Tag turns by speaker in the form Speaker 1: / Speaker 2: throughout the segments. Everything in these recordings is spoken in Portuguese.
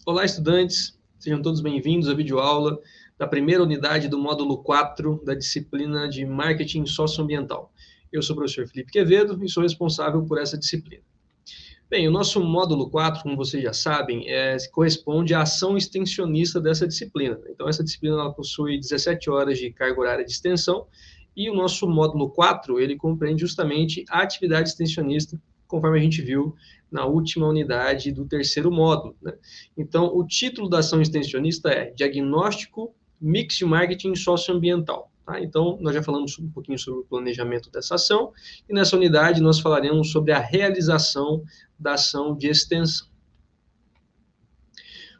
Speaker 1: Olá, estudantes, sejam todos bem-vindos à videoaula da primeira unidade do módulo 4 da disciplina de Marketing Socioambiental. Eu sou o professor Felipe Quevedo e sou responsável por essa disciplina. Bem, o nosso módulo 4, como vocês já sabem, corresponde à ação extensionista dessa disciplina. Então, essa disciplina ela possui 17 horas de carga horária de extensão e o nosso módulo 4, ele compreende justamente a atividade extensionista, conforme a gente viu na última unidade do terceiro módulo, né? Então, o título da ação extensionista é Diagnóstico Mix de Marketing Socioambiental. Tá? Então, nós já falamos um pouquinho sobre o planejamento dessa ação, e nessa unidade nós falaremos sobre a realização da ação de extensão.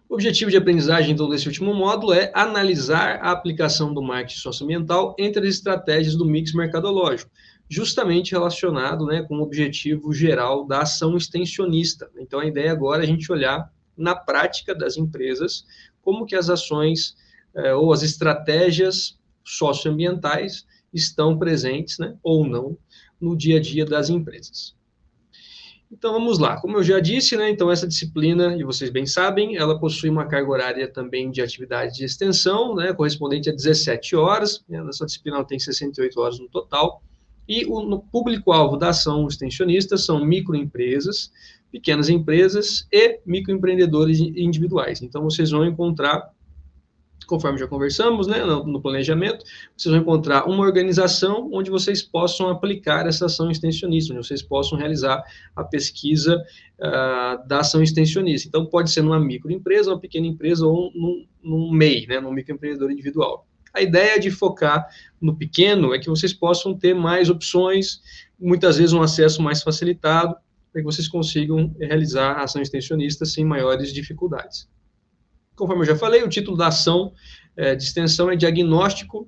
Speaker 1: O objetivo de aprendizagem, então, desse último módulo é analisar a aplicação do marketing socioambiental entre as estratégias do mix mercadológico, justamente relacionado, né, com o objetivo geral da ação extensionista. Então, a ideia agora é a gente olhar na prática das empresas como que as ações ou as estratégias socioambientais estão presentes, né, ou não, no dia a dia das empresas. Então vamos lá, como eu já disse, né, então essa disciplina, e vocês bem sabem, ela possui uma carga horária também de atividade de extensão, né, correspondente a 17 horas, né, essa disciplina ela tem 68 horas no total, e o público-alvo da ação extensionista são microempresas, pequenas empresas e microempreendedores individuais. Então vocês vão encontrar, conforme já conversamos, né, no planejamento, vocês vão encontrar uma organização onde vocês possam aplicar essa ação extensionista, onde vocês possam realizar a pesquisa da ação extensionista. Então, pode ser numa microempresa, uma pequena empresa ou num MEI, né, num microempreendedor individual. A ideia de focar no pequeno é que vocês possam ter mais opções, muitas vezes um acesso mais facilitado, para que vocês consigam realizar a ação extensionista sem maiores dificuldades. Conforme eu já falei, o título da ação de extensão é Diagnóstico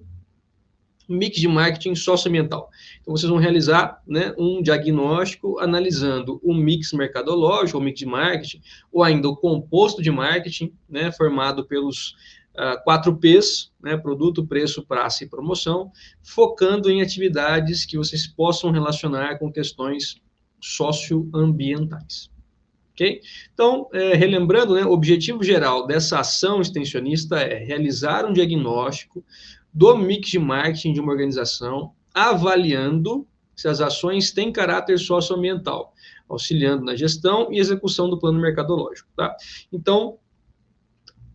Speaker 1: Mix de Marketing Socioambiental. Então, vocês vão realizar, né, um diagnóstico analisando o mix mercadológico, o mix de marketing, ou ainda o composto de marketing, né, formado pelos 4 P's, né, produto, preço, praça e promoção, focando em atividades que vocês possam relacionar com questões socioambientais. Okay? Então, relembrando, né, o objetivo geral dessa ação extensionista é realizar um diagnóstico do mix de marketing de uma organização, avaliando se as ações têm caráter socioambiental, auxiliando na gestão e execução do plano mercadológico. Tá? Então,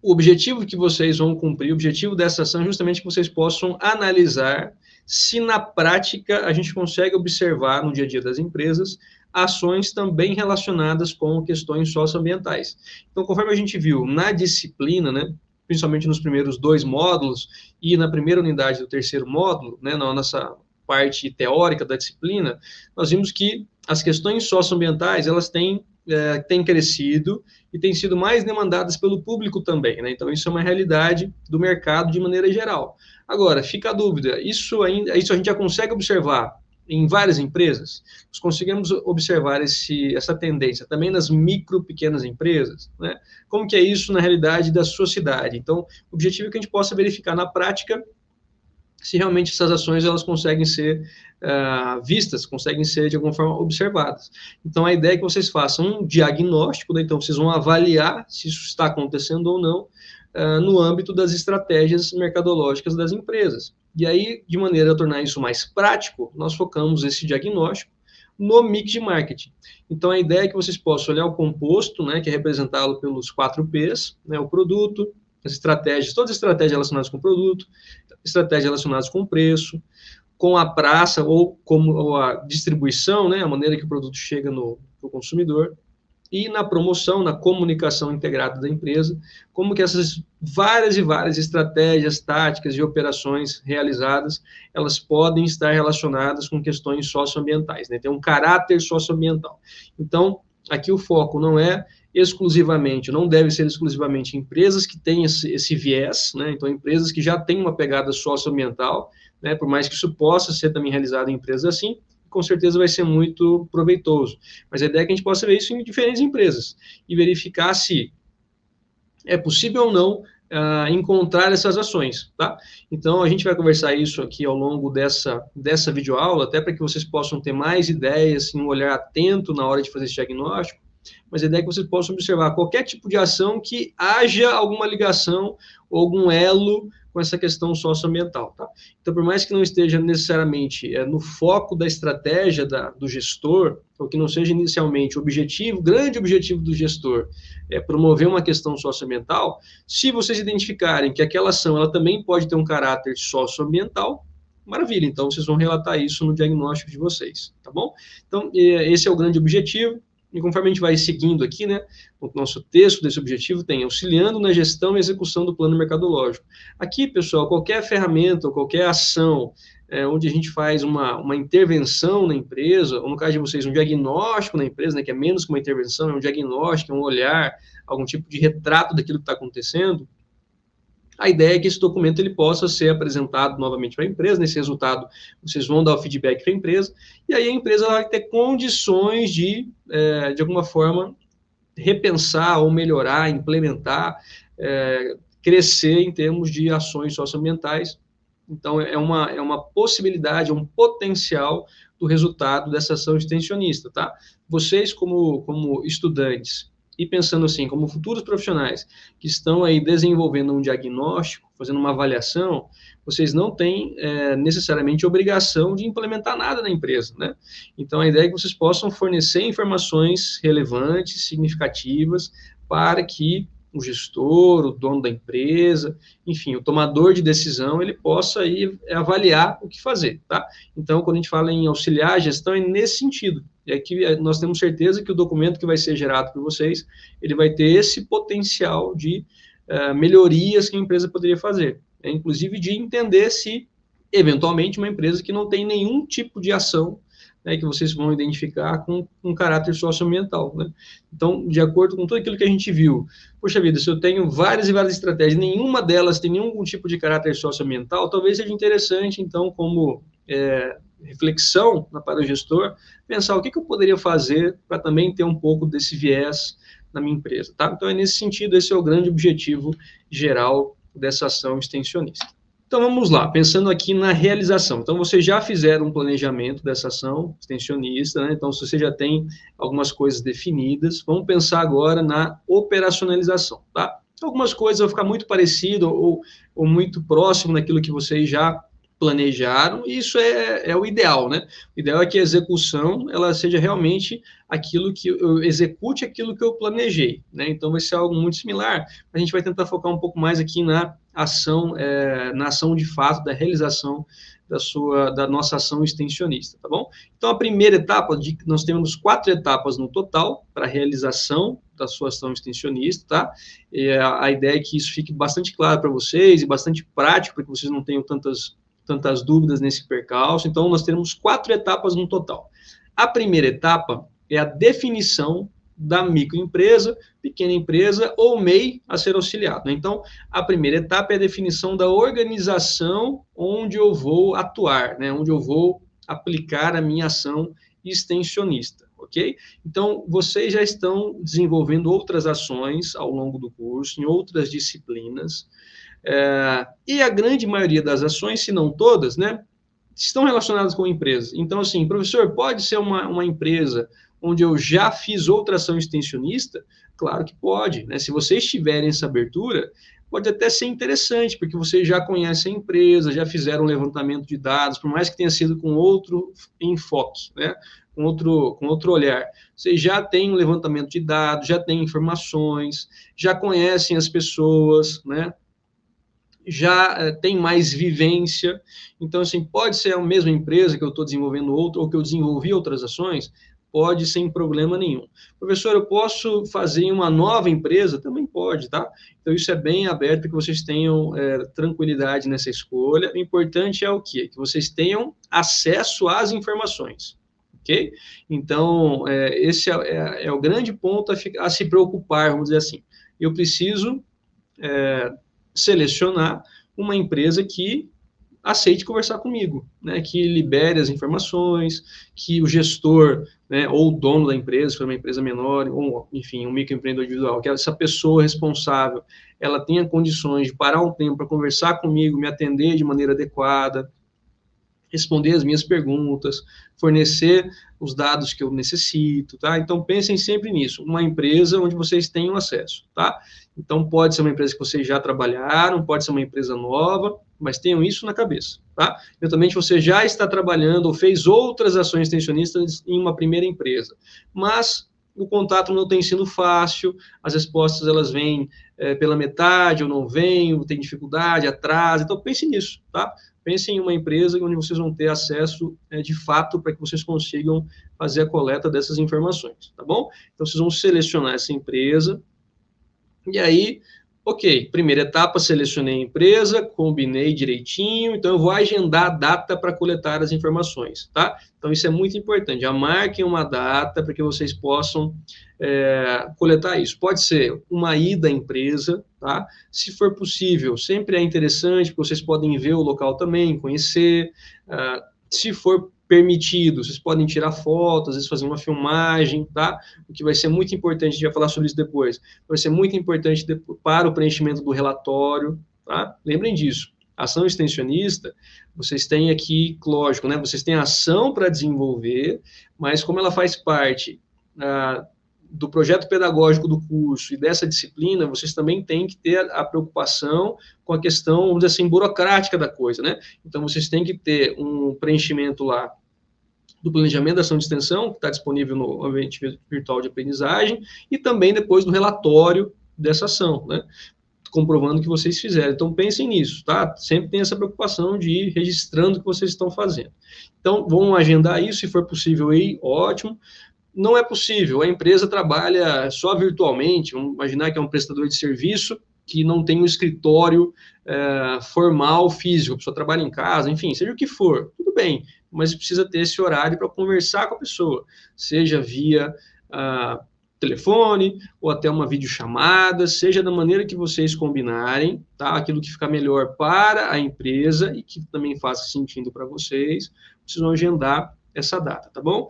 Speaker 1: o objetivo que vocês vão cumprir, o objetivo dessa ação é justamente que vocês possam analisar se na prática a gente consegue observar no dia a dia das empresas ações também relacionadas com questões socioambientais. Então, conforme a gente viu na disciplina, né, principalmente nos primeiros 2 módulos e na primeira unidade do terceiro módulo, né, na nossa parte teórica da disciplina, nós vimos que as questões socioambientais, elas têm crescido e têm sido mais demandadas pelo público também, né? Então, isso é uma realidade do mercado de maneira geral. Agora, fica a dúvida, isso a gente já consegue observar em várias empresas? Nós conseguimos observar essa tendência também nas micro, pequenas empresas, né? Como que é isso na realidade da sua cidade? Então, o objetivo é que a gente possa verificar na prática se realmente essas ações elas conseguem ser vistas, conseguem ser de alguma forma observadas. Então, a ideia é que vocês façam um diagnóstico, né? Então vocês vão avaliar se isso está acontecendo ou não no âmbito das estratégias mercadológicas das empresas. E aí, de maneira a tornar isso mais prático, nós focamos esse diagnóstico no mix de marketing. Então, a ideia é que vocês possam olhar o composto, né, que é representado pelos 4 P's, né, o produto, as estratégias, todas as estratégias relacionadas com o produto, estratégias relacionadas com o preço, com a praça ou a distribuição, né, a maneira que o produto chega no consumidor, e na promoção, na comunicação integrada da empresa, como que essas várias e várias estratégias, táticas e operações realizadas, elas podem estar relacionadas com questões socioambientais, né? Tem um caráter socioambiental. Então, aqui o foco não é exclusivamente, não deve ser exclusivamente empresas que têm esse viés, né? Então, empresas que já têm uma pegada socioambiental, né? Por mais que isso possa ser também realizado em empresas assim, com certeza vai ser muito proveitoso. Mas a ideia é que a gente possa ver isso em diferentes empresas e verificar se é possível ou não encontrar essas ações, tá? Então, a gente vai conversar isso aqui ao longo dessa videoaula, até para que vocês possam ter mais ideias, um olhar atento na hora de fazer esse diagnóstico, mas a ideia é que vocês possam observar qualquer tipo de ação que haja alguma ligação ou algum elo com essa questão socioambiental, tá? Então, por mais que não esteja necessariamente no foco da estratégia do gestor, ou que não seja inicialmente o objetivo, grande objetivo do gestor, promover uma questão socioambiental, se vocês identificarem que aquela ação ela também pode ter um caráter socioambiental, maravilha, então vocês vão relatar isso no diagnóstico de vocês, tá bom? Então, esse é o grande objetivo. E conforme a gente vai seguindo aqui, né, o nosso texto desse objetivo tem auxiliando na gestão e execução do plano mercadológico. Aqui, pessoal, qualquer ferramenta ou qualquer ação onde a gente faz uma intervenção na empresa, ou no caso de vocês, um diagnóstico na empresa, né, que é menos que uma intervenção, é um diagnóstico, é um olhar, algum tipo de retrato daquilo que está acontecendo, a ideia é que esse documento ele possa ser apresentado novamente para a empresa. Nesse resultado, vocês vão dar o feedback para a empresa, e aí a empresa vai ter condições de alguma forma, repensar ou melhorar, implementar, crescer em termos de ações socioambientais. Então, é uma possibilidade, é um potencial do resultado dessa ação extensionista, tá? Vocês, como estudantes, e pensando assim, como futuros profissionais que estão aí desenvolvendo um diagnóstico, fazendo uma avaliação, vocês não têm necessariamente obrigação de implementar nada na empresa, né? Então, a ideia é que vocês possam fornecer informações relevantes, significativas, para que o gestor, o dono da empresa, enfim, o tomador de decisão, ele possa aí avaliar o que fazer, tá? Então, quando a gente fala em auxiliar a gestão, é nesse sentido. É que nós temos certeza que o documento que vai ser gerado por vocês, ele vai ter esse potencial de melhorias que a empresa poderia fazer. Inclusive de entender se, eventualmente, uma empresa que não tem nenhum tipo de ação, né, que vocês vão identificar com um caráter socioambiental, né? Então, de acordo com tudo aquilo que a gente viu, poxa vida, se eu tenho várias e várias estratégias, nenhuma delas tem nenhum tipo de caráter socioambiental, talvez seja interessante, então, como reflexão para o gestor, pensar o que eu poderia fazer para também ter um pouco desse viés na minha empresa, tá? Então, nesse sentido, esse é o grande objetivo geral dessa ação extensionista. Então, vamos lá, pensando aqui na realização. Então, vocês já fizeram um planejamento dessa ação extensionista, né? Então, se você já tem algumas coisas definidas, vamos pensar agora na operacionalização, tá? Algumas coisas vão ficar muito parecido ou muito próximo daquilo que vocês já planejaram, e isso é o ideal, né? O ideal é que a execução, ela seja realmente aquilo que eu execute aquilo que eu planejei, né? Então, vai ser algo muito similar. A gente vai tentar focar um pouco mais aqui na ação de fato, da realização da nossa ação extensionista, tá bom? Então, a primeira etapa, nós temos 4 etapas no total para a realização da sua ação extensionista, tá? E a ideia é que isso fique bastante claro para vocês e bastante prático, para que vocês não tenham tantas dúvidas nesse percalço. Então, nós temos 4 etapas no total. A primeira etapa é a definição da microempresa, pequena empresa ou MEI a ser auxiliado. Então, a primeira etapa é a definição da organização onde eu vou atuar, né, onde eu vou aplicar a minha ação extensionista, ok? Então, vocês já estão desenvolvendo outras ações ao longo do curso, em outras disciplinas, e a grande maioria das ações, se não todas, né, estão relacionadas com empresas. Então, assim, professor, pode ser uma empresa onde eu já fiz outra ação extensionista? Claro que pode, né? Se vocês tiverem essa abertura, pode até ser interessante, porque vocês já conhecem a empresa, já fizeram um levantamento de dados, por mais que tenha sido com outro enfoque, né? Com outro olhar. Vocês já têm um levantamento de dados, já têm informações, já conhecem as pessoas, né? Já tem mais vivência. Então, assim, pode ser a mesma empresa que eu estou desenvolvendo outra, ou que eu desenvolvi outras ações, pode sem problema nenhum. Professor, eu posso fazer em uma nova empresa? Também pode, tá? Então, isso é bem aberto, que vocês tenham tranquilidade nessa escolha. O importante é o quê? Que vocês tenham acesso às informações, ok? Então, esse é o grande ponto a se preocupar, vamos dizer assim. Eu preciso selecionar uma empresa que aceite conversar comigo, né, que libere as informações, que o gestor, né, ou o dono da empresa, se for uma empresa menor, ou, enfim, um microempreendedor individual, que essa pessoa responsável, ela tenha condições de parar um tempo para conversar comigo, me atender de maneira adequada, responder as minhas perguntas, fornecer os dados que eu necessito, tá? Então, pensem sempre nisso, uma empresa onde vocês tenham acesso, tá? Então, pode ser uma empresa que vocês já trabalharam, pode ser uma empresa nova, mas tenham isso na cabeça, tá? Eventualmente, você já está trabalhando ou fez outras ações extensionistas em uma primeira empresa, mas o contato não tem sido fácil, as respostas, elas vêm pela metade, ou não vêm, ou tem dificuldade, atrasa, então pense nisso, tá? Pense em uma empresa onde vocês vão ter acesso de fato para que vocês consigam fazer a coleta dessas informações, tá bom? Então, vocês vão selecionar essa empresa, e aí, ok, primeira etapa, selecionei a empresa, combinei direitinho, então eu vou agendar a data para coletar as informações, tá? Então, isso é muito importante, já marquem uma data para que vocês possam coletar isso. Pode ser uma ida à empresa, tá? Se for possível, sempre é interessante, porque vocês podem ver o local também, conhecer, se for permitido, vocês podem tirar fotos, às vezes fazer uma filmagem, tá? O que vai ser muito importante, a gente vai falar sobre isso depois, vai ser muito importante para o preenchimento do relatório, tá? Lembrem disso. Ação extensionista, vocês têm aqui, lógico, né? Vocês têm ação para desenvolver, mas como ela faz parte do projeto pedagógico do curso e dessa disciplina, vocês também têm que ter a preocupação com a questão, vamos dizer assim, burocrática da coisa, né? Então, vocês têm que ter um preenchimento lá do planejamento da ação de extensão, que está disponível no ambiente virtual de aprendizagem, e também depois do relatório dessa ação, né? Comprovando que vocês fizeram. Então, pensem nisso, tá? Sempre tem essa preocupação de ir registrando o que vocês estão fazendo. Então, vamos agendar isso, se for possível aí, ótimo. Não é possível, a empresa trabalha só virtualmente, vamos imaginar que é um prestador de serviço que não tem um escritório formal, físico, a pessoa trabalha em casa, enfim, seja o que for, tudo bem, mas precisa ter esse horário para conversar com a pessoa, seja via telefone, ou até uma videochamada, seja da maneira que vocês combinarem, tá? Aquilo que fica melhor para a empresa e que também faça sentido para vocês, vocês vão agendar essa data, tá bom?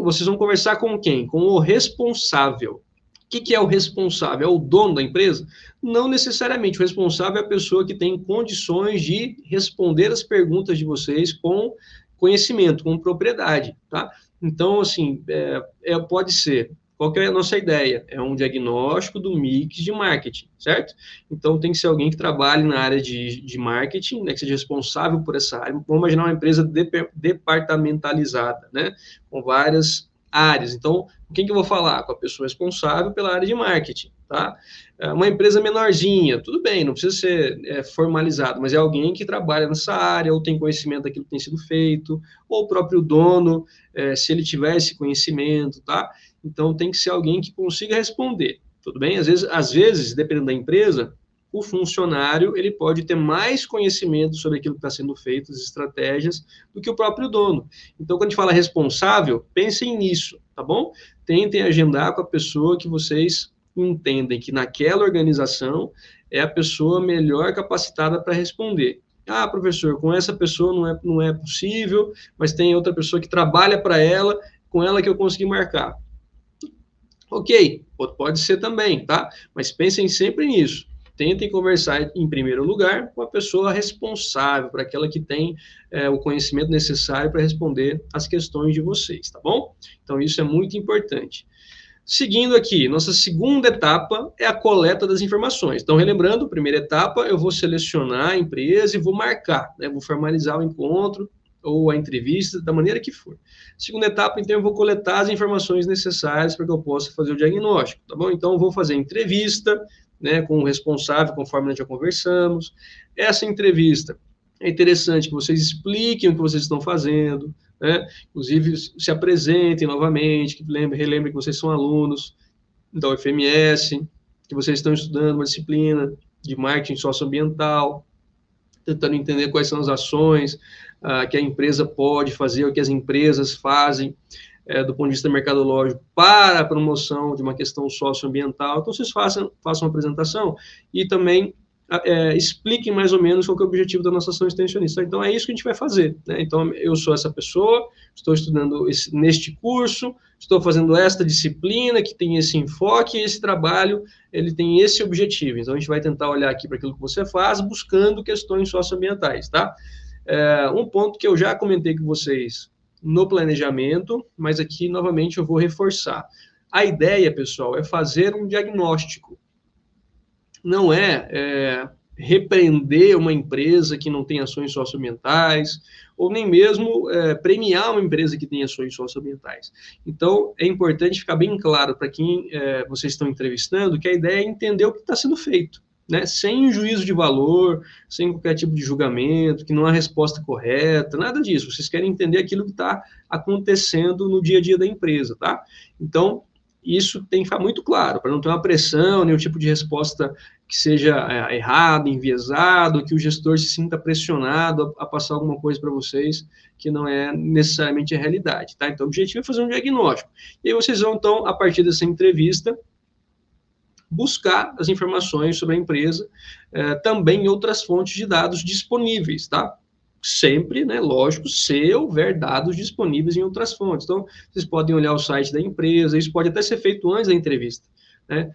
Speaker 1: Vocês vão conversar com quem? Com o responsável. O que é o responsável? É o dono da empresa? Não necessariamente. O responsável é a pessoa que tem condições de responder as perguntas de vocês com conhecimento, com propriedade, tá? Então, assim, pode ser. Qual que é a nossa ideia? É um diagnóstico do mix de marketing, certo? Então, tem que ser alguém que trabalhe na área de marketing, né, que seja responsável por essa área. Vamos imaginar uma empresa departamentalizada, né, com várias áreas. Então, com quem que eu vou falar? Com a pessoa responsável pela área de marketing, tá? Uma empresa menorzinha, tudo bem, não precisa ser formalizado, mas é alguém que trabalha nessa área, ou tem conhecimento daquilo que tem sido feito, ou o próprio dono, se ele tiver esse conhecimento, tá? Então, tem que ser alguém que consiga responder, tudo bem? Às vezes, dependendo da empresa, o funcionário ele pode ter mais conhecimento sobre aquilo que está sendo feito, as estratégias, do que o próprio dono. Então, quando a gente fala responsável, pensem nisso, tá bom? Tentem agendar com a pessoa que vocês entendem que naquela organização é a pessoa melhor capacitada para responder. Ah, professor, com essa pessoa não é possível, mas tem outra pessoa que trabalha para ela, com ela que eu consegui marcar. Ok, pode ser também, tá? Mas pensem sempre nisso. Tentem conversar, em primeiro lugar, com a pessoa responsável, para aquela que tem o conhecimento necessário para responder as questões de vocês, tá bom? Então, isso é muito importante. Seguindo aqui, nossa segunda etapa é a coleta das informações. Então, relembrando, primeira etapa, eu vou selecionar a empresa e vou marcar, né? Vou formalizar o encontro ou a entrevista, da maneira que for. Segunda etapa, então, eu vou coletar as informações necessárias para que eu possa fazer o diagnóstico, tá bom? Então, eu vou fazer a entrevista, né, com o responsável, conforme nós já conversamos. Essa entrevista, é interessante que vocês expliquem o que vocês estão fazendo, né? Inclusive, se apresentem novamente, que relembrem que vocês são alunos da UFMS, que vocês estão estudando uma disciplina de marketing socioambiental, tentando entender quais são as ações que a empresa pode fazer, o que as empresas fazem do ponto de vista mercadológico para a promoção de uma questão socioambiental. Então, vocês façam uma apresentação e também expliquem mais ou menos qual que é o objetivo da nossa ação extensionista. Então, é isso que a gente vai fazer, né? Então, eu sou essa pessoa, estou estudando neste curso, estou fazendo esta disciplina que tem esse enfoque, e esse trabalho, ele tem esse objetivo. Então, a gente vai tentar olhar aqui para aquilo que você faz, buscando questões socioambientais, tá? Um ponto que eu já comentei com vocês no planejamento, mas aqui, novamente, eu vou reforçar. A ideia, pessoal, é fazer um diagnóstico. Não é repreender uma empresa que não tem ações socioambientais, ou nem mesmo premiar uma empresa que tem ações socioambientais. Então, é importante ficar bem claro para quem vocês estão entrevistando que a ideia é entender o que está sendo feito, né? Sem juízo de valor, sem qualquer tipo de julgamento, que não há resposta correta, nada disso. Vocês querem entender aquilo que está acontecendo no dia a dia da empresa, tá? Então, isso tem que ficar muito claro, para não ter uma pressão, nenhum tipo de resposta que seja errado, enviesado, que o gestor se sinta pressionado a passar alguma coisa para vocês que não é necessariamente a realidade, tá? Então, o objetivo é fazer um diagnóstico. E aí vocês vão, então, a partir dessa entrevista, buscar as informações sobre a empresa, também em outras fontes de dados disponíveis, tá? Sempre, né, lógico, se houver dados disponíveis em outras fontes. Então, vocês podem olhar o site da empresa, isso pode até ser feito antes da entrevista, né?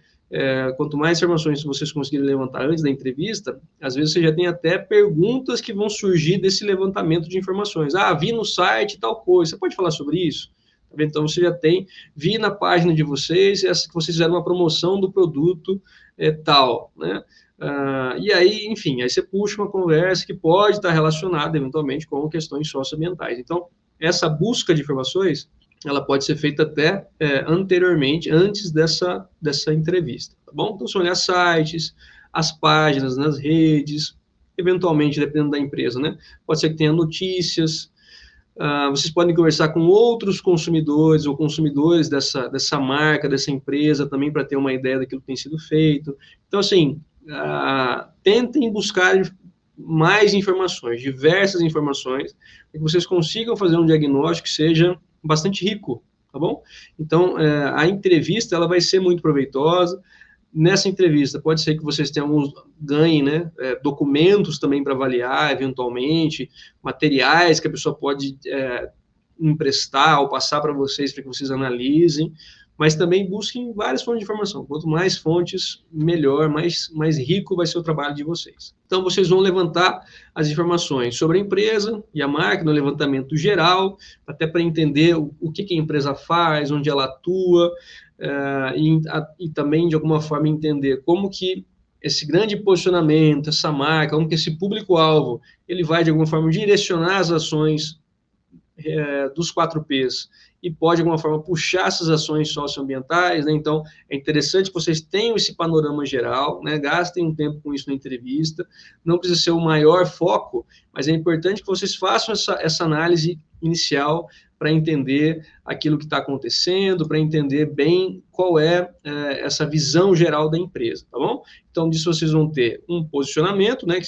Speaker 1: Quanto mais informações vocês conseguirem levantar antes da entrevista, às vezes você já tem até perguntas que vão surgir desse levantamento de informações. Ah, vi no site tal coisa, você pode falar sobre isso? Então, você já tem, vi na página de vocês, que vocês fizeram uma promoção do produto tal, né? E aí, enfim, aí você puxa uma conversa que pode estar relacionada, eventualmente, com questões socioambientais. Então, essa busca de informações, ela pode ser feita até anteriormente, antes dessa entrevista, tá bom? Então, se olhar sites, as páginas nas redes, eventualmente, dependendo da empresa, né? Pode ser que tenha notícias, vocês podem conversar com outros consumidores ou consumidores dessa marca, dessa empresa, também para ter uma ideia daquilo que tem sido feito. Então, assim, tentem buscar mais informações, diversas informações, para que vocês consigam fazer um diagnóstico que seja bastante rico, tá bom? Então, a entrevista, ela vai ser muito proveitosa. Nessa entrevista, pode ser que vocês tenham ganhem, né, documentos também para avaliar, eventualmente, materiais que a pessoa pode emprestar ou passar para vocês, para que vocês analisem, mas também busquem várias fontes de informação. Quanto mais fontes, melhor, mais rico vai ser o trabalho de vocês. Então, vocês vão levantar as informações sobre a empresa e a marca, no levantamento geral, até para entender o que a empresa faz, onde ela atua, e também, de alguma forma, entender como que esse grande posicionamento, essa marca, como que esse público-alvo, ele vai, de alguma forma, direcionar as ações dos 4Ps e pode, de alguma forma, puxar essas ações socioambientais, né? Então, é interessante que vocês tenham esse panorama geral, né? Gastem um tempo com isso na entrevista, não precisa ser o maior foco, mas é importante que vocês façam essa análise inicial para entender aquilo que está acontecendo, para entender bem qual é essa visão geral da empresa, tá bom? Então, disso vocês vão ter um posicionamento, né, que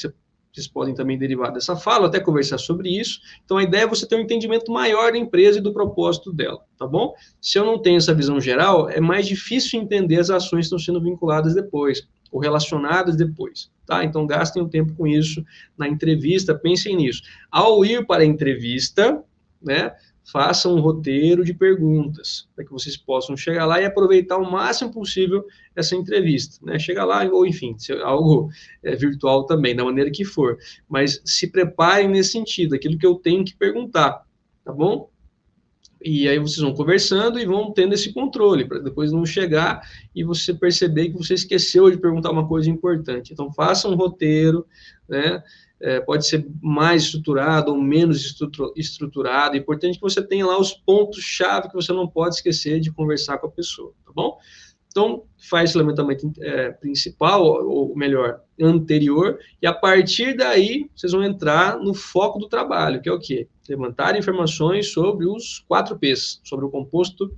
Speaker 1: vocês podem também derivar dessa fala, até conversar sobre isso. Então, a ideia é você ter um entendimento maior da empresa e do propósito dela, tá bom? Se eu não tenho essa visão geral, é mais difícil entender as ações que estão sendo vinculadas depois, ou relacionadas depois, tá? Então, gastem um tempo com isso na entrevista, pensem nisso. Ao ir para a entrevista, né, façam um roteiro de perguntas, para que vocês possam chegar lá e aproveitar o máximo possível essa entrevista, né? Chegar lá, ou enfim, algo virtual também, da maneira que for, mas se preparem nesse sentido, aquilo que eu tenho que perguntar, tá bom? E aí vocês vão conversando e vão tendo esse controle, para depois não chegar e você perceber que você esqueceu de perguntar uma coisa importante. Então, faça um roteiro, né? Pode ser mais estruturado ou menos estruturado. É importante que você tenha lá os pontos-chave que você não pode esquecer de conversar com a pessoa, tá bom? Então, faz esse levantamento principal, ou melhor, anterior, e a partir daí, vocês vão entrar no foco do trabalho, que é o quê? Levantar informações sobre os 4Ps, sobre o composto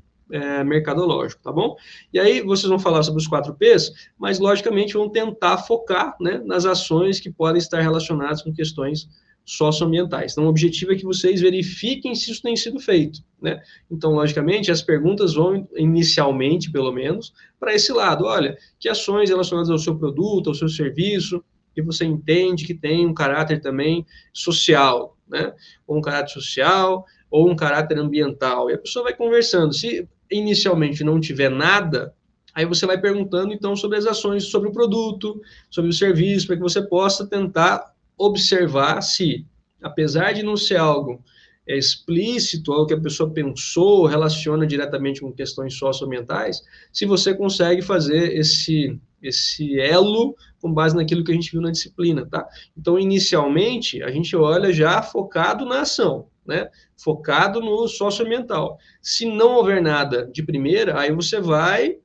Speaker 1: mercadológico, tá bom? E aí, vocês vão falar sobre os 4Ps, mas, logicamente, vão tentar focar, né, nas ações que podem estar relacionadas com questões socioambientais. Então, o objetivo é que vocês verifiquem se isso tem sido feito, né? Então, logicamente, as perguntas vão, inicialmente, pelo menos, para esse lado. Olha, que ações relacionadas ao seu produto, ao seu serviço, que você entende que tem um caráter também social, né? Ou um caráter social, ou um caráter ambiental. E a pessoa vai conversando. Se inicialmente não tiver nada, aí você vai perguntando, então, sobre as ações, sobre o produto, sobre o serviço, para que você possa tentar observar se apesar de não ser algo explícito, algo que a pessoa pensou, relaciona diretamente com questões socioambientais, se você consegue fazer esse elo com base naquilo que a gente viu na disciplina, tá? Então, inicialmente, a gente olha já focado na ação, né? Focado no socioambiental. Se não houver nada de primeira, aí você vai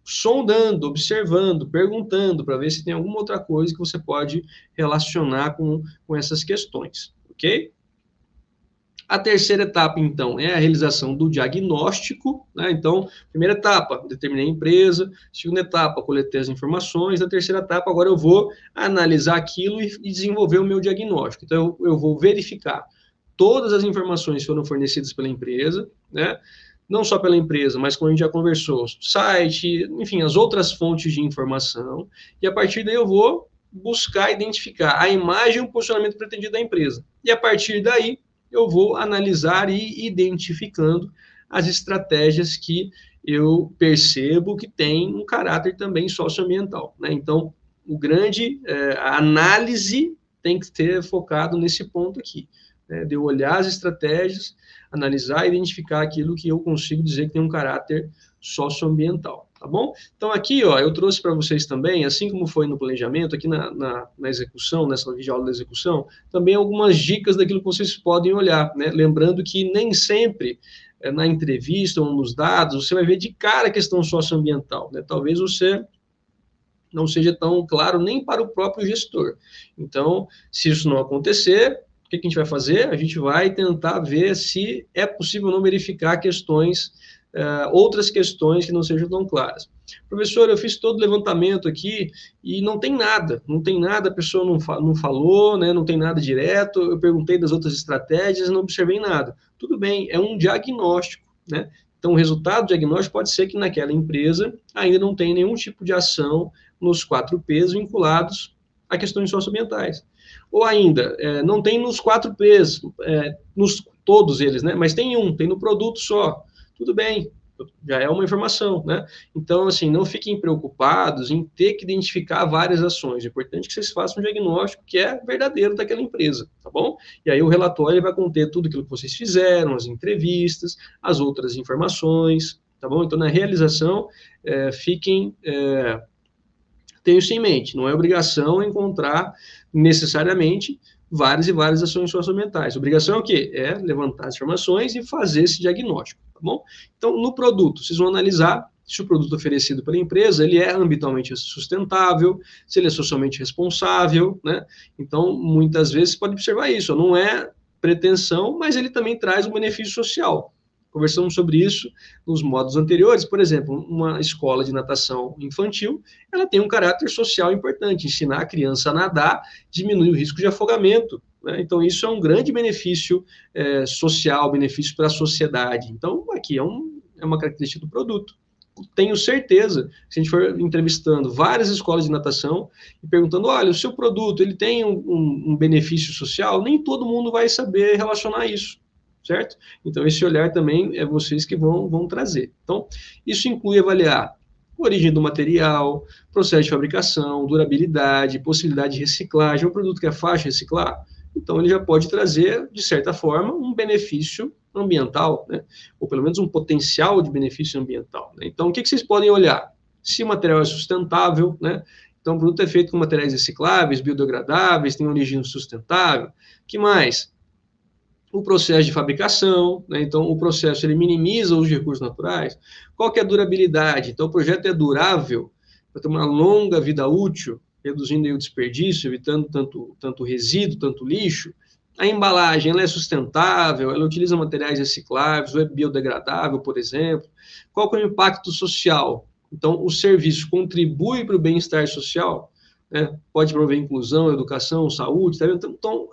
Speaker 1: sondando, observando, perguntando, para ver se tem alguma outra coisa que você pode relacionar com essas questões, ok? A terceira etapa, então, é a realização do diagnóstico, né? Então, primeira etapa, determinei a empresa. Segunda etapa, coletei as informações. A terceira etapa, agora eu vou analisar aquilo e desenvolver o meu diagnóstico. Então, eu vou verificar todas as informações que foram fornecidas pela empresa, né? Não só pela empresa, mas como a gente já conversou, site, enfim, as outras fontes de informação. E a partir daí eu vou buscar identificar a imagem e o posicionamento pretendido da empresa. E a partir daí, eu vou analisar e identificando as estratégias que eu percebo que têm um caráter também socioambiental, né? Então, a análise tem que ter focado nesse ponto aqui, né? De eu olhar as estratégias, analisar e identificar aquilo que eu consigo dizer que tem um caráter socioambiental. Tá bom? Então, aqui, ó, eu trouxe para vocês também, assim como foi no planejamento, aqui na execução, nessa videoaula da execução, também algumas dicas daquilo que vocês podem olhar, né? Lembrando que nem sempre na entrevista ou nos dados você vai ver de cara a questão socioambiental, né? Talvez você não seja tão claro nem para o próprio gestor. Então, se isso não acontecer, o que a gente vai fazer? A gente vai tentar ver se é possível não verificar questões outras questões que não sejam tão claras. Professor, eu fiz todo o levantamento aqui e não tem nada, a pessoa não falou, né, não tem nada direto, eu perguntei das outras estratégias e não observei nada. Tudo bem, é um diagnóstico, né? Então, o resultado do diagnóstico pode ser que naquela empresa ainda não tem nenhum tipo de ação nos 4 P's vinculados a questões socioambientais. Ou ainda, não tem nos 4 P's, todos eles, né? Mas tem no produto só. Tudo bem, já é uma informação, né? Então, assim, não fiquem preocupados em ter que identificar várias ações. É importante que vocês façam um diagnóstico que é verdadeiro daquela empresa, tá bom? E aí o relatório vai conter tudo aquilo que vocês fizeram, as entrevistas, as outras informações, tá bom? Então, na realização, tenham isso em mente. Não é obrigação encontrar necessariamente várias e várias ações socioambientais. A obrigação é o quê? É levantar as informações e fazer esse diagnóstico, tá bom? Então, no produto, vocês vão analisar se o produto oferecido pela empresa, ele é ambientalmente sustentável, se ele é socialmente responsável, né? Então, muitas vezes, você pode observar isso, não é pretensão, mas ele também traz um benefício social. Conversamos sobre isso nos módulos anteriores. Por exemplo, uma escola de natação infantil, ela tem um caráter social importante. Ensinar a criança a nadar diminui o risco de afogamento, né? Então, isso é um grande benefício social, benefício para a sociedade. Então, aqui é uma característica do produto. Tenho certeza, se a gente for entrevistando várias escolas de natação e perguntando, olha, o seu produto, ele tem um benefício social, nem todo mundo vai saber relacionar isso. Certo? Então, esse olhar também é vocês que vão trazer. Então, isso inclui avaliar a origem do material, processo de fabricação, durabilidade, possibilidade de reciclagem. É um produto que é fácil de reciclar, então ele já pode trazer, de certa forma, um benefício ambiental, né? Ou pelo menos um potencial de benefício ambiental, né? Então, o que vocês podem olhar? Se o material é sustentável, né? Então, o produto é feito com materiais recicláveis, biodegradáveis, tem origem sustentável. O que mais? O processo de fabricação, né? Então o processo ele minimiza os recursos naturais. Qual que é a durabilidade? Então o projeto é durável, vai ter uma longa vida útil, reduzindo aí o desperdício, evitando tanto resíduo, tanto lixo. A embalagem ela é sustentável, ela utiliza materiais recicláveis, ou é biodegradável, por exemplo. Qual que é o impacto social? Então o serviço contribui para o bem-estar social, né? Pode promover inclusão, educação, saúde, tá vendo? Então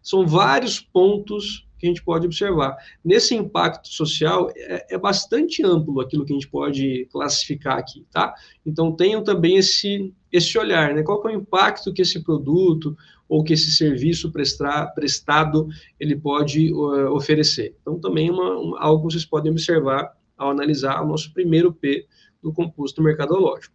Speaker 1: são vários pontos que a gente pode observar. Nesse impacto social, é bastante amplo aquilo que a gente pode classificar aqui, tá? Então, tenham também esse olhar, né? Qual que é o impacto que esse produto ou que esse serviço prestado ele pode oferecer. Então, também algo que vocês podem observar ao analisar o nosso primeiro P do composto mercadológico.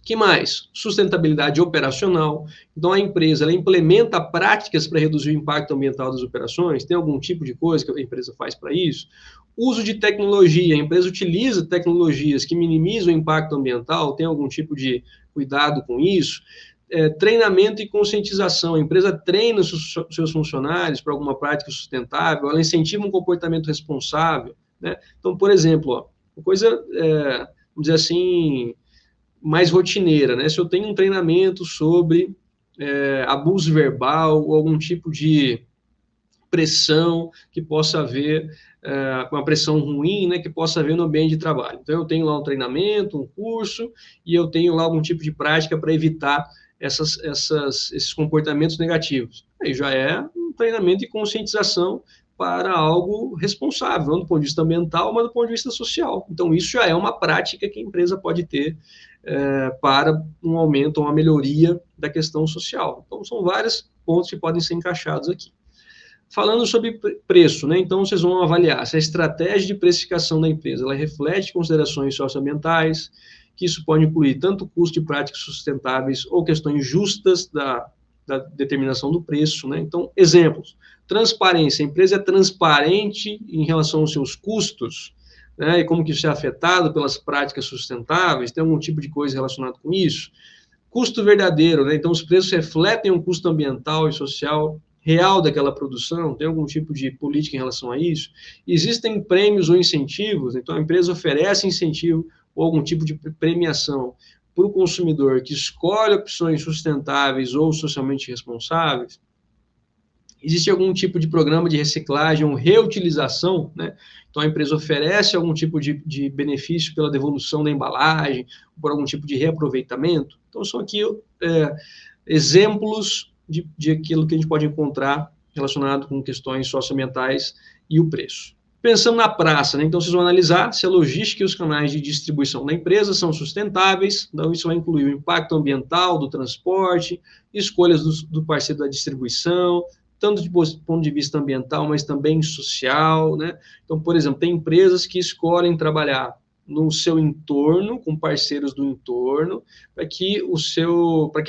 Speaker 1: Que mais? Sustentabilidade operacional. Então, a empresa ela implementa práticas para reduzir o impacto ambiental das operações? Tem algum tipo de coisa que a empresa faz para isso? Uso de tecnologia. A empresa utiliza tecnologias que minimizam o impacto ambiental? Tem algum tipo de cuidado com isso? Treinamento e conscientização. A empresa treina os seus funcionários para alguma prática sustentável? Ela incentiva um comportamento responsável, né? Então, por exemplo, ó, uma coisa, vamos dizer assim, mais rotineira, né? Se eu tenho um treinamento sobre abuso verbal ou algum tipo de pressão que possa haver, uma pressão ruim, né, que possa haver no ambiente de trabalho. Então, eu tenho lá um treinamento, um curso, e eu tenho lá algum tipo de prática para evitar esses comportamentos negativos. Aí já é um treinamento de conscientização para algo responsável, não do ponto de vista ambiental, mas do ponto de vista social. Então, isso já é uma prática que a empresa pode ter para um aumento ou uma melhoria da questão social. Então, são vários pontos que podem ser encaixados aqui. Falando sobre preço, né? Então, vocês vão avaliar se a estratégia de precificação da empresa ela reflete considerações socioambientais, que isso pode incluir tanto custo de práticas sustentáveis ou questões justas da determinação do preço, né? Então, exemplos. Transparência. A empresa é transparente em relação aos seus custos, né? E como que isso é afetado pelas práticas sustentáveis? Tem algum tipo de coisa relacionada com isso? Custo verdadeiro, né? Então, os preços refletem um custo ambiental e social real daquela produção? Tem algum tipo de política em relação a isso? Existem prêmios ou incentivos? Então, a empresa oferece incentivo ou algum tipo de premiação para o consumidor que escolhe opções sustentáveis ou socialmente responsáveis? Existe algum tipo de programa de reciclagem ou reutilização, né? Então, a empresa oferece algum tipo de benefício pela devolução da embalagem, por algum tipo de reaproveitamento? Então, são aqui exemplos de aquilo que a gente pode encontrar relacionado com questões socioambientais e o preço. Pensando na praça, né? Então vocês vão analisar se a logística e os canais de distribuição da empresa são sustentáveis, então isso vai incluir o impacto ambiental do transporte, escolhas do parceiro da distribuição, tanto de ponto de vista ambiental, mas também social, né? Então, por exemplo, tem empresas que escolhem trabalhar no seu entorno, com parceiros do entorno, para que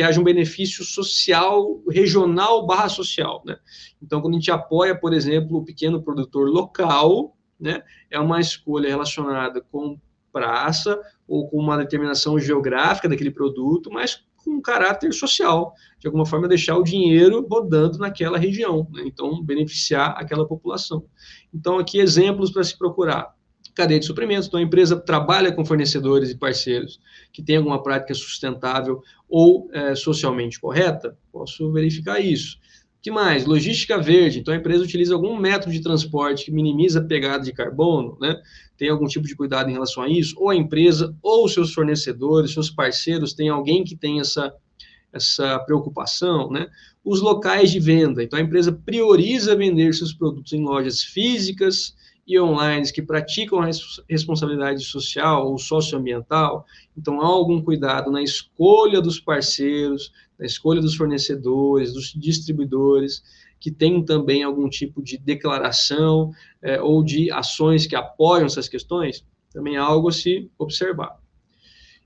Speaker 1: haja um benefício social, regional / social, né? Então, quando a gente apoia, por exemplo, o pequeno produtor local, né, é uma escolha relacionada com praça ou com uma determinação geográfica daquele produto, mas com um caráter social, de alguma forma deixar o dinheiro rodando naquela região, né? Então, beneficiar aquela população. Então, aqui exemplos para se procurar. Cadeia de suprimentos, então a empresa trabalha com fornecedores e parceiros que têm alguma prática sustentável ou socialmente correta, posso verificar isso. O que mais? Logística verde, então a empresa utiliza algum método de transporte que minimiza a pegada de carbono, né? Tem algum tipo de cuidado em relação a isso? Ou a empresa, ou seus fornecedores, seus parceiros, tem alguém que tem essa preocupação, né? Os locais de venda, então a empresa prioriza vender seus produtos em lojas físicas e online que praticam a responsabilidade social ou socioambiental, então há algum cuidado na escolha dos parceiros, na escolha dos fornecedores, dos distribuidores, que tem também algum tipo de declaração ou de ações que apoiam essas questões, também é algo a se observar.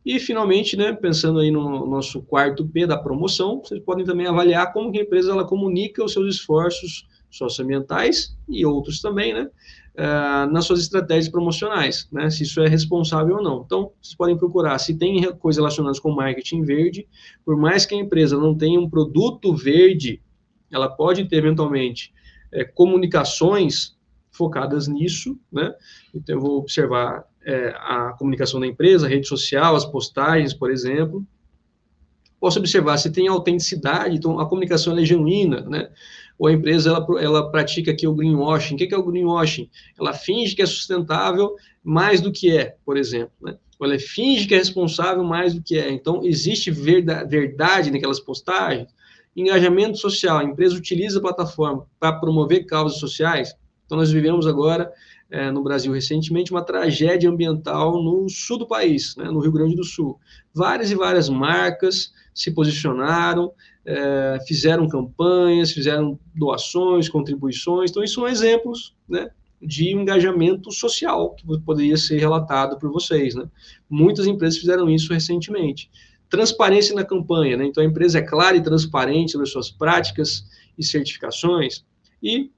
Speaker 1: E, finalmente, né, pensando aí no nosso quarto P da promoção, vocês podem também avaliar como que a empresa ela comunica os seus esforços socioambientais e outros também, né, nas suas estratégias promocionais, né, se isso é responsável ou não. Então, vocês podem procurar se tem coisas relacionadas com marketing verde, por mais que a empresa não tenha um produto verde, ela pode ter, eventualmente, comunicações focadas nisso, né, então eu vou observar a comunicação da empresa, a rede social, as postagens, por exemplo. Posso observar se tem autenticidade, então a comunicação é genuína, né? Ou a empresa ela pratica aqui o greenwashing. O que é o greenwashing? Ela finge que é sustentável mais do que é, por exemplo, né? Ou ela finge que é responsável mais do que é. Então, existe verdade naquelas postagens? Engajamento social. A empresa utiliza a plataforma para promover causas sociais. Então, nós vivemos agora, no Brasil, recentemente, uma tragédia ambiental no sul do país, né, no Rio Grande do Sul. Várias e várias marcas se posicionaram, fizeram campanhas, fizeram doações, contribuições. Então, isso são exemplos, né, de engajamento social que poderia ser relatado por vocês, né? Muitas empresas fizeram isso recentemente. transparência na campanha, né? Então, a empresa é clara e transparente sobre as suas práticas e certificações. E,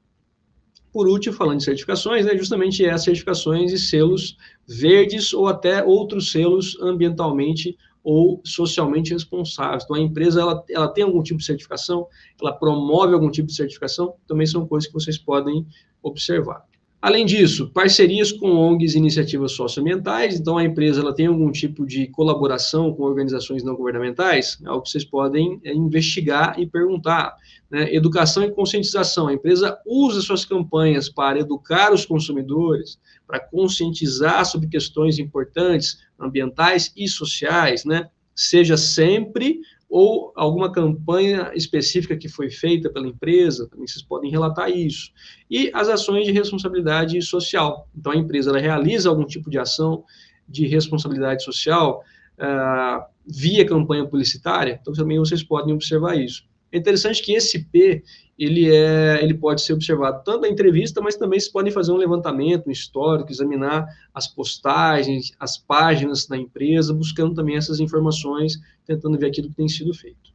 Speaker 1: por último, falando de certificações, né, justamente as certificações e selos verdes ou até outros selos ambientalmente ou socialmente responsáveis. Então, a empresa ela tem algum tipo de certificação, ela promove algum tipo de certificação, também são coisas que vocês podem observar. Além disso, parcerias com ONGs e iniciativas socioambientais, então a empresa ela tem algum tipo de colaboração com organizações não governamentais, é algo que vocês podem investigar e perguntar. Né? Educação e conscientização, a empresa usa suas campanhas para educar os consumidores, para conscientizar sobre questões importantes, ambientais e sociais, né? Seja sempre ou alguma campanha específica que foi feita pela empresa, também vocês podem relatar isso. E as ações de responsabilidade social. Então, a empresa ela realiza algum tipo de ação de responsabilidade social via campanha publicitária, então também vocês podem observar isso. É interessante que esse P, ele pode ser observado tanto na entrevista, mas também vocês podem fazer um levantamento, um histórico, examinar as postagens, as páginas da empresa, buscando também essas informações, tentando ver aquilo que tem sido feito.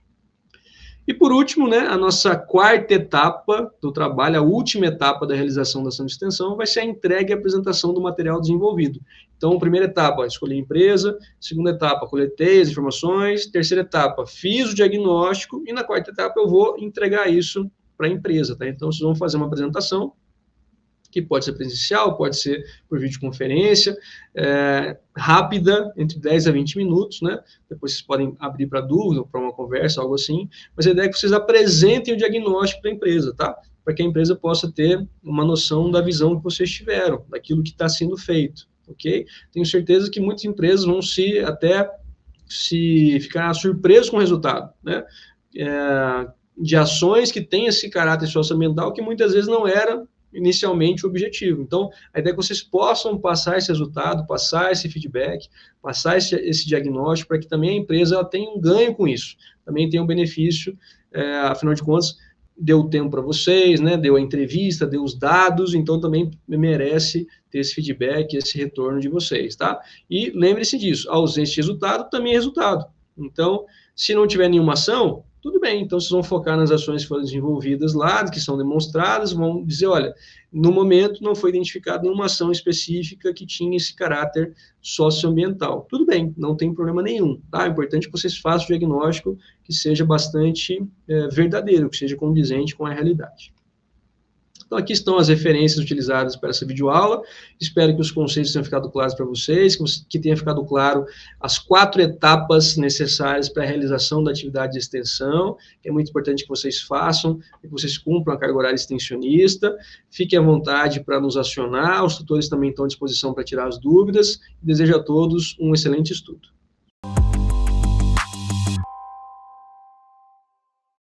Speaker 1: E por último, né, a nossa quarta etapa do trabalho, a última etapa da realização da ação de extensão, vai ser a entrega e apresentação do material desenvolvido. Então, primeira etapa, escolhi a empresa. Segunda etapa, coletei as informações. Terceira etapa, fiz o diagnóstico. E na quarta etapa, eu vou entregar isso para a empresa. Tá? Então, vocês vão fazer uma apresentação, que pode ser presencial, pode ser por videoconferência, rápida, entre 10 a 20 minutos, né? Depois vocês podem abrir para dúvida, para uma conversa, algo assim, mas a ideia é que vocês apresentem o diagnóstico para a empresa, tá? Para que a empresa possa ter uma noção da visão que vocês tiveram, daquilo que está sendo feito, ok? Tenho certeza que muitas empresas vão ficar surpresas com o resultado, né? De ações que têm esse caráter socioambiental que muitas vezes não era inicialmente o objetivo. Então, a ideia é que vocês possam passar esse resultado, passar esse feedback, passar esse diagnóstico, para que também a empresa ela tenha um ganho com isso, também tenha um benefício, afinal de contas, deu tempo para vocês, né? Deu a entrevista, deu os dados, então também merece ter esse feedback, esse retorno de vocês, tá? E lembre-se disso, a ausência de resultado também é resultado. Então, se não tiver nenhuma ação, tudo bem, então vocês vão focar nas ações que foram desenvolvidas lá, que são demonstradas, vão dizer, olha, no momento não foi identificada nenhuma ação específica que tinha esse caráter socioambiental. Tudo bem, não tem problema nenhum, tá? É importante que vocês façam o diagnóstico que seja bastante verdadeiro, que seja condizente com a realidade. Então, aqui estão as referências utilizadas para essa videoaula. Espero que os conceitos tenham ficado claros para vocês, que tenha ficado claro as 4 etapas necessárias para a realização da atividade de extensão, que é muito importante que vocês façam, que vocês cumpram a carga horária extensionista. Fiquem à vontade para nos acionar, os tutores também estão à disposição para tirar as dúvidas. Desejo a todos um excelente estudo.